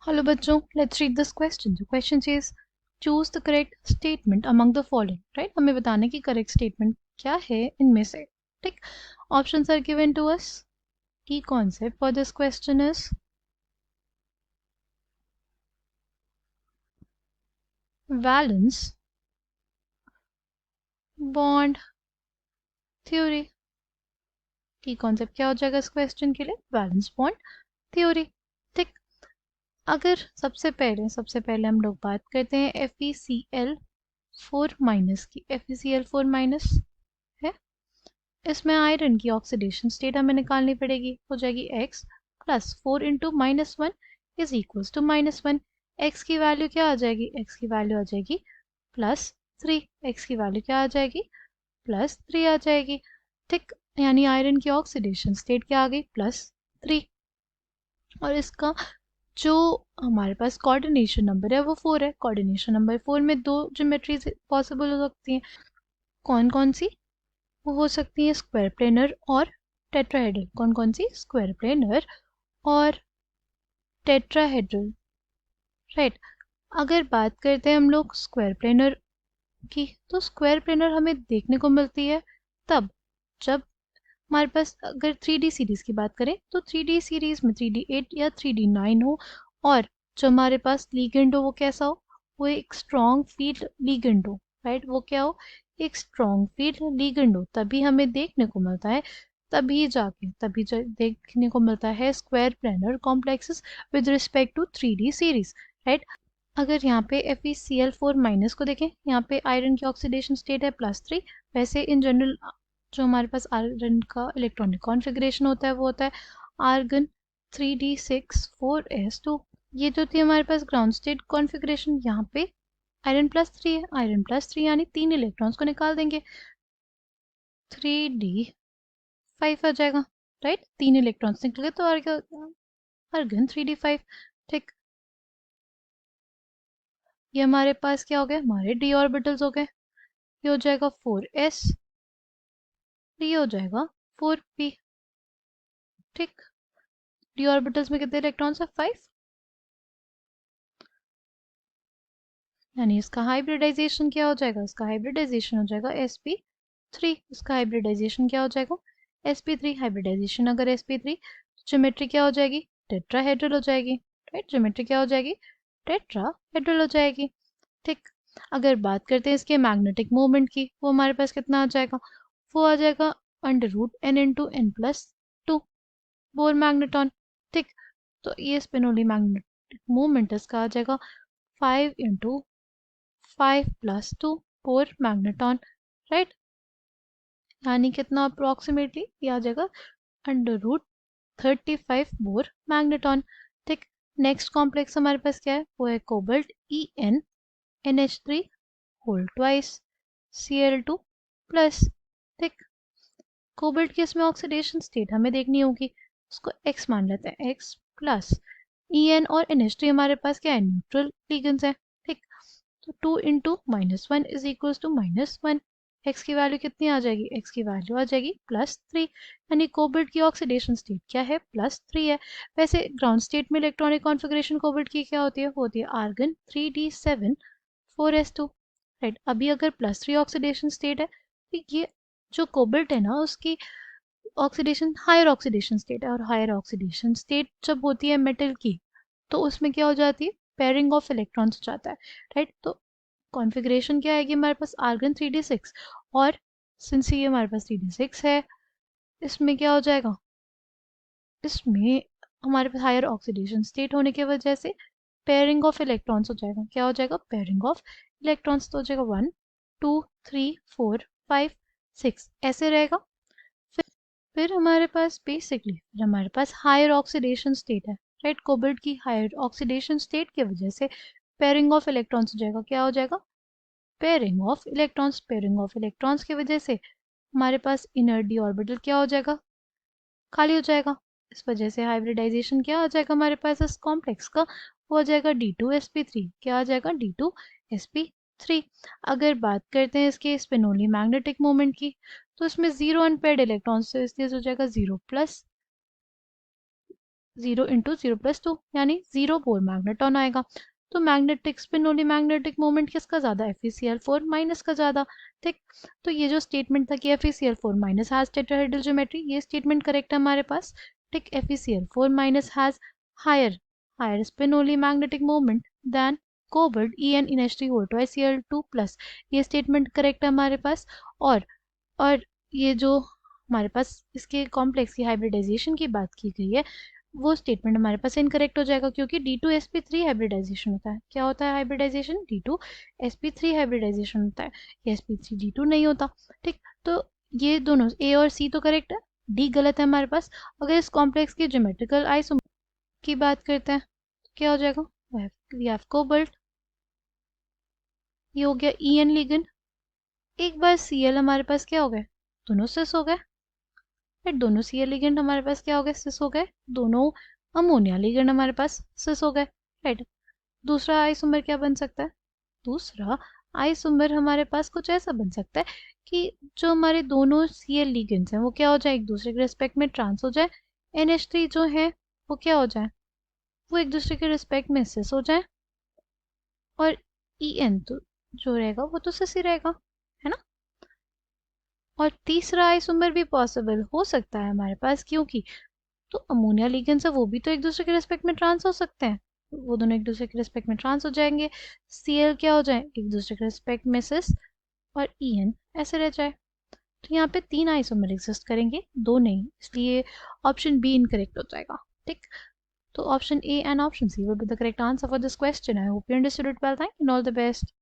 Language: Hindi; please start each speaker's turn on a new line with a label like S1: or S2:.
S1: Hello बच्चों, let's read this question. The question says choose the correct statement among the following. Right? हमें बताने की correct statement क्या है इनमें से. ठीक? Options are given to us. Key concept for this question is valence bond theory. Key concept क्या हो जाएगा इस question के लिए? Valence bond theory. ठीक? अगर सबसे पहले हम लोग बात करते हैं FeCl4- की. FeCl4- है. इसमें आयरन की ऑक्सीडेशन स्टेट हमें निकालनी पड़ेगी. हो जाएगी x plus 4 × -1 is equals to -1. x की वैल्यू क्या आ जाएगी? x की वैल्यू आ जाएगी +3. x की वैल्यू क्या आ जाएगी? +3 आ जाएगी. ठीक, यानी आयरन की ऑक्सीडेशन स्टेट क्या आ गई? +3. और इसका जो हमारे पास कोऑर्डिनेशन नंबर है वो 4 है. कोऑर्डिनेशन नंबर 4 में दो ज्योमेट्रीज पॉसिबल हो सकती हैं. कौन कौन सी? वो हो सकती है स्क्वायर प्लेनर और टेट्राहेड्रल. कौन कौन सी? स्क्वायर प्लेनर और टेट्राहेड्रल. राइट. अगर बात करते हैं हम लोग स्क्वायर प्लेनर की, तो स्क्वायर प्लेनर हमें देखने को मिलती है तब जब हमारे पास, अगर 3D सीरीज की बात करें तो 3D सीरीज में 3D8 या 3D9 हो, और जो हमारे पास लीगेंड हो वो कैसा हो? वो एक स्ट्रॉन्ग फील्ड लीगेंड हो. राइट, वो क्या हो? एक स्ट्रॉन्ग फील्ड लीगेंड हो. तभी हमें देखने को मिलता है, देखने को मिलता है square planar complexes with respect to 3D series. Right. अगर यहाँ पे FeCl4- को देखें, यहाँ पे आयरन की ऑक्सीडेशन स्टेट है +3. वैसे इन जनरल जो हमारे पास आयरन का इलेक्ट्रॉनिक कॉन्फ़िगरेशन होता है वो होता है आर्गन 3d6 4s2. ये जो थी हमारे पास ग्राउंड स्टेट कॉन्फ़िगरेशन, यहाँ पे आयरन +3 है. आयरन +3 यानी 3 इलेक्ट्रॉन्स को निकाल देंगे, 3d5 आ जाएगा. राइट, 3 इलेक्ट्रॉन्स निकल गए तो आर्गन 3d5. ठीक, ये हमारे पास क्या हो गया? हमारे d ऑर्बिटल्स हो गए. ये हो जाएगा 4s, ये हो जाएगा 4p. ठीक, d ऑर्बिटल्स में कितने इलेक्ट्रॉन्स है? 5. यानी इसका हाइब्रिडाइजेशन क्या हो जाएगा? इसका हाइब्रिडाइजेशन हो जाएगा sp3. इसका हाइब्रिडाइजेशन क्या हो जाएगा? sp3. हाइब्रिडाइजेशन अगर sp3, ज्योमेट्री क्या हो जाएगी? टेट्राहेड्रल हो जाएगी. राइट, ज्योमेट्री क्या हो जाएगी? टेट्राहेड्रल हो जाएगी. ठीक, अगर बात करते हैं इसके मैग्नेटिक मोमेंट की, वो हमारे पास कितना आ जाएगा? वो आ जाएगा √n × n+2 बोर मैग्नेटॉन. ठीक, तो ये स्पिनोली मैग्नेटिक मोमेंट इसका आ जाएगा 5 × 5 + 2 बोर मैग्नेटॉन. राइट, यानी कितना अप्रोक्सीमेटली? ये आ जाएगा √35 बोर मैग्नेटॉन. ठीक, नेक्स्ट कॉम्प्लेक्स हमारे पास क्या है? वो है cobalt EnNH3 whole twice Cl2 plus. ठीक, कोबाल्ट की इसमें ऑक्सीडेशन स्टेट हमें देखनी होगी, उसको x मान लेते हैं. x प्लस En और NH3 हमारे पास क्या है? न्यूट्रल लिगेंड्स है. ठीक, तो 2 × -1 इज इक्वल्स टू -1. x की वैल्यू कितनी आ जाएगी? x की वैल्यू आ जाएगी +3. यानी कोबाल्ट की ऑक्सीडेशन स्टेट क्या है? +3 है. वैसे ग्राउंड स्टेट में इलेक्ट्रॉनिक कॉन्फ़िगरेशन कोबाल्ट की क्या होती है? वो होती है आर्गन 3d7 4s2. राइट, अभी अगर +3 ऑक्सीडेशन स्टेट है तो ये जो कोबाल्ट है ना, उसकी ऑक्सीडेशन हायर ऑक्सीडेशन स्टेट है. और हायर ऑक्सीडेशन स्टेट जब होती है मेटल की, तो उसमें क्या हो जाती है? पेयरिंग ऑफ इलेक्ट्रॉन्स हो जाता है. राइट, तो कॉन्फ़िगरेशन क्या आएगी हमारे पास? Argon 3d6. और सिंस ये हमारे पास 3d6 है, इसमें क्या हो जाएगा? इसमें हमारे पास हायर ऑक्सीडेशन स्टेट होने की वजह से पेयरिंग ऑफ इलेक्ट्रॉन्स हो जाएगा. क्या हो जाएगा? Pairing of electrons. तो हो जाएगा 1 2 3 4 5 6 ऐसे रहेगा. फिर हमारे पास हायर ऑक्सीडेशन स्टेट है. राइट, कोबाल्ट की हायर ऑक्सीडेशन स्टेट की वजह से पेयरिंग ऑफ इलेक्ट्रॉन्स हो जाएगा. क्या हो जाएगा? Pairing of electrons. Pairing of electrons की वजह से हमारे पास इनर डी ऑर्बिटल क्या हो जाएगा? खाली हो जाएगा. इस वजह से हाइब्रिडाइजेशन क्या आ जाएगा हमारे पास इस कॉम्प्लेक्स का? वो आ जाएगा D2sp3. क्या आ जाएगा? D2sp3. अगर बात करते हैं इसके स्पिनोली मैग्नेटिक मोमेंट की, तो इसमें 0 अनपेयर्ड इलेक्ट्रॉन्स, तो इसलिए हो जाएगा 0+. 0 इंटू 0 प्लस 2 यानी 0 बोर मैग्नेटॉन आएगा। तो magnetic spin only magnetic moment किसका ज़्यादा, FeCl4 माइनस का ज़्यादा। ठीक, तो ये जो स्टेटमेंट था कि FeCl4 minus has tetrahedral geometry, ये स्टेटमेंट करेक्ट है हमारे पास। ठीक, FeCl4 minus has higher spin only magnetic moment than cobalt EnNH3 whole twice Cl2 plus, ये स्टेटमेंट करेक्ट है हमारे पास। और ये जो हमारे पास इसके कॉम्प्लेक्स की हाइब्रिडाइजेशन की बात की गई है, वो स्टेटमेंट हमारे पास इनकरेक्ट हो जाएगा क्योंकि D2sp3 हाइब्रिडाइजेशन होता है। क्या होता है हाइब्रिडाइजेशन, D2sp3 हाइब्रिडाइजेशन होता है, ये sp3d2 नहीं होता। ठीक, तो ये दोनों A और C तो करेक्ट है, D गलत है हमारे पास। अगर इस कॉम्प्लेक्स की ज्योमेट्रिकल आइसोमर की बात करते हैं तो क्या हो जाएगा, वी हैव कोबाल्ट, ये हो गया En लिगेंड। एक बार Cl हमारे पास क्या हो गए, दोनों सिस हो गए। फिर दोनों Cl लिगेंड हमारे पास क्या हो गए, सिस हो गए। दोनों अमोनिया लिगेंड हमारे पास सिस हो गए, राइट। दूसरा आइसोमर क्या बन सकता है, दूसरा आइसोमर हमारे पास कुछ ऐसा बन सकता है कि जो हमारे दोनों Cl लिगेंड्स हैं वो क्या हो जाए, एक दूसरे के रिस्पेक्ट में ट्रांस हो जाए। NH3 जो है वो क्या हो जाए, वो एक दूसरे के रिस्पेक्ट में सिस हो जाए। और En तो जो रहेगा वो तो सिस ही रहेगा, है ना। और तीसरा आइसोमर भी पॉसिबल हो सकता है हमारे पास, क्योंकि तो अमोनिया लिगेंड्स है वो भी तो एक दूसरे के रिस्पेक्ट में ट्रांस हो सकते हैं, वो दोनों एक दूसरे के रिस्पेक्ट में ट्रांस हो जाएंगे। Cl क्या हो जाए, एक दूसरे के रिस्पेक्ट में सिस, और En ऐसे रह जाए। तो यहाँ पे 3 आइसोमर एग्जिस्ट करेंगे, 2 नहीं, इसलिए ऑप्शन बी इनकरेक्ट हो जाएगा। ठीक, तो option A and option C will be the correct answer for this question. I hope you understood it well, thank you, all the best.